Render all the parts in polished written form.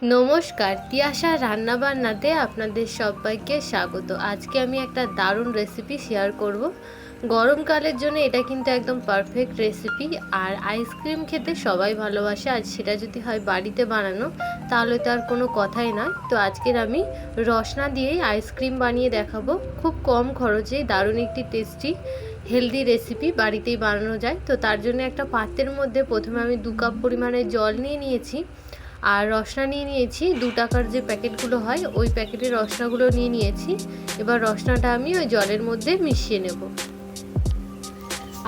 নমস্কার, তিয়াশার রান্না বান্নাতে আপনাদের সবাইকে স্বাগত। আজকে আমি একটা দারুণ রেসিপি শেয়ার করব। গরমকালের জন্য এটা কিন্তু একদম পারফেক্ট রেসিপি। আর আইসক্রিম খেতে সবাই ভালোবাসে, আর সেটা যদি হয় বাড়িতে বানানো তাহলে তো আর কোনো কথাই নয়। তো আজকের আমি রসনা দিয়েই আইসক্রিম বানিয়ে দেখাবো। খুব কম খরচে দারুণ একটি টেস্টি হেলদি রেসিপি বাড়িতেই বানানো যায়। তো তার জন্য একটা পাত্রের মধ্যে প্রথমে আমি 2 কাপ পরিমাণে জল নিয়ে নিয়েছি, আর রসনা নিয়ে নিয়েছি 2 টাকার যে প্যাকেটগুলো হয় ওই প্যাকেটের রসনাগুলো নিয়ে নিয়েছি। এবার রসনাটা আমি ওই জলের মধ্যে মিশিয়ে নেব।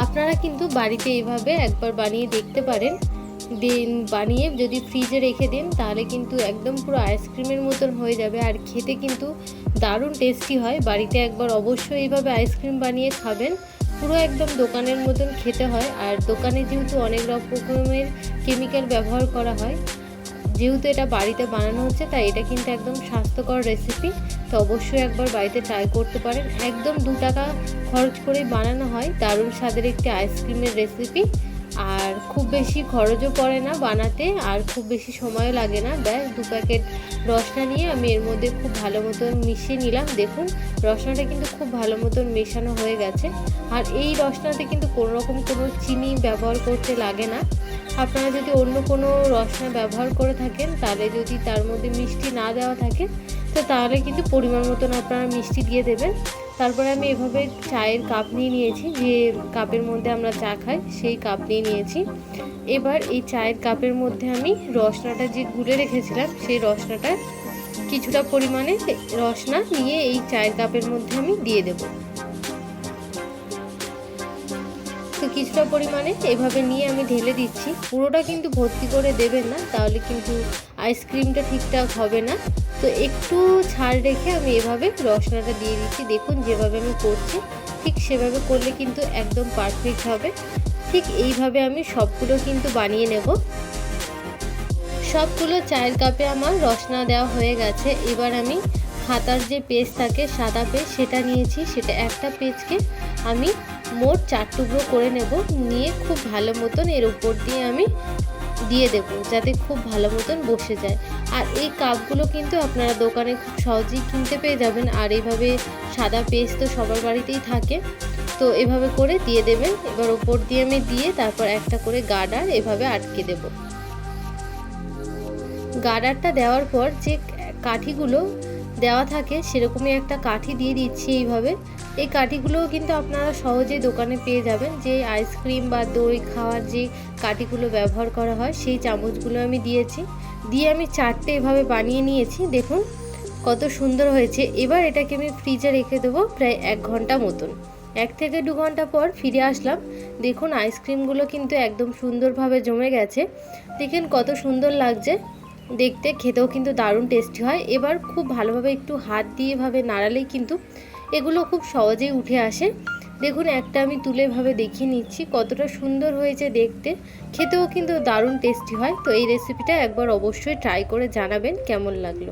আপনারা কিন্তু বাড়িতে এইভাবে একবার বানিয়ে দেখতে পারেন। বানিয়ে যদি ফ্রিজে রেখে দেন তাহলে কিন্তু একদম পুরো আইসক্রিমের মতন হয়ে যাবে, আর খেতে কিন্তু দারুণ টেস্টি হয়। বাড়িতে একবার অবশ্যই এইভাবে আইসক্রিম বানিয়ে খাবেন, পুরো একদম দোকানের মতন খেতে হয়। আর দোকানে যেহেতু অনেক রকমের কেমিক্যাল ব্যবহার করা হয়, যেহেতু এটা বাড়িতে বানানো হচ্ছে তাই এটা কিন্তু একদম স্বাস্থ্যকর রেসিপি। তো অবশ্যই একবার বাড়িতে ট্রাই করতে পারেন। একদম 2 টাকা খরচ করেই বানানো হয় দারুণ স্বাদের একটি আইসক্রিমের রেসিপি। আর খুব বেশি খরচও পড়ে না বানাতে, আর খুব বেশি সময়ও লাগে না। ব্যাস 2 প্যাকেট রসনা নিয়ে আমি এর মধ্যে খুব ভালো মতন মিশিয়ে নিলাম। দেখুন রসনাটা কিন্তু খুব ভালো মতন মেশানো হয়ে গেছে। আর এই রসনাতে কিন্তু কোনো চিনি ব্যবহার করতে লাগে না। আপনারা যদি অন্য কোনো রসনা ব্যবহার করে থাকেন, তাহলে যদি তার মধ্যে মিষ্টি না দেওয়া থাকে তো তাহলে কিন্তু পরিমাণ মতন আপনারা মিষ্টি দিয়ে দেবেন। তারপরে আমি এভাবে চায়ের কাপ নিয়ে নিয়েছি, যে কাপের মধ্যে আমরা চা খাই সেই কাপ নিয়ে নিয়েছি। এবার এই চায়ের কাপের মধ্যে আমি রসনাটা যে গুলে রেখেছিলাম সেই রসনাটা কিছুটা পরিমাণে রসনা নিয়ে এই চায়ের কাপের মধ্যে আমি দিয়ে দেবো। তো কিছুটা পরিমাণে এভাবে নিয়ে আমি ঢেলে দিচ্ছি। পুরোটা কিন্তু ভর্তি করে দেবেন না, তাহলে কিন্তু আইসক্রিমটা ঠিকঠাক হবে না। তো একটু ছাড় রেখে আমি এভাবে রসনাটা দিয়ে দিচ্ছি। দেখুন যেভাবে আমি করছি ঠিক সেভাবে করলে কিন্তু একদম পারফেক্ট হবে। ঠিক এইভাবে আমি সবগুলো কিন্তু বানিয়ে নেব। সবগুলো চায়ের কাপে আমার রসনা দেওয়া হয়ে গেছে। এবার আমি খাতার যে পেজ থাকে সাদা পেজ সেটা নিয়েছি, সেটা একটা পেজকে আমি মোট 4 টুকরো করে নেব। নিয়ে খুব ভালো মতন এর উপর দিয়ে আমি দিয়ে দেব, যাতে খুব ভালো মতন বসে যায়। আর এই কাপগুলো কিন্তু আপনারা দোকানে খুব সহজেই কিনতে পেয়ে যাবেন। আর এইভাবে সাদা পেজ তো সবার বাড়িতেই থাকে, তো এভাবে করে দিয়ে দেবেন। এবার উপর দিয়ে আমি দিয়ে তারপর একটা করে গার্ডার এভাবে আটকে দেব। গার্ডারটা দেওয়ার পর যে কাঠিগুলো দেওয়া থাকে সেরকমই একটা কাঠি দিয়ে দিচ্ছি এইভাবে। এই কাঠিগুলোও কিন্তু আপনারা সহজেই দোকানে পেয়ে যাবেন। যে আইসক্রিম বা দই খাওয়ার যে কাঠিগুলো ব্যবহার করা হয় সেই চামচগুলো আমি দিয়েছি। দিয়ে আমি 4টে এভাবে বানিয়ে নিয়েছি। দেখুন কত সুন্দর হয়েছে। এবার এটাকে আমি ফ্রিজে রেখে দেবো প্রায় 1 ঘন্টা মতন। 1 থেকে 2 ঘন্টা পর ফিরে আসলাম। দেখুন আইসক্রিমগুলো কিন্তু একদম সুন্দরভাবে জমে গেছে। দেখেন কত সুন্দর লাগছে দেখতে, খেতেও কিন্তু দারুণ টেস্টি হয়। এবার খুব ভালোভাবে একটু হাত দিয়ে এভাবে নাড়ালেই কিন্তু এগুলো খুব সহজেই উঠে আসে। দেখুন একটা আমি তুলে ভাবে দেখিয়ে নিচ্ছি কতটা সুন্দর হয়েছে দেখতে, খেতেও কিন্তু দারুণ টেস্টি হয়। তো এই রেসিপিটা একবার অবশ্যই ট্রাই করে জানাবেন কেমন লাগলো।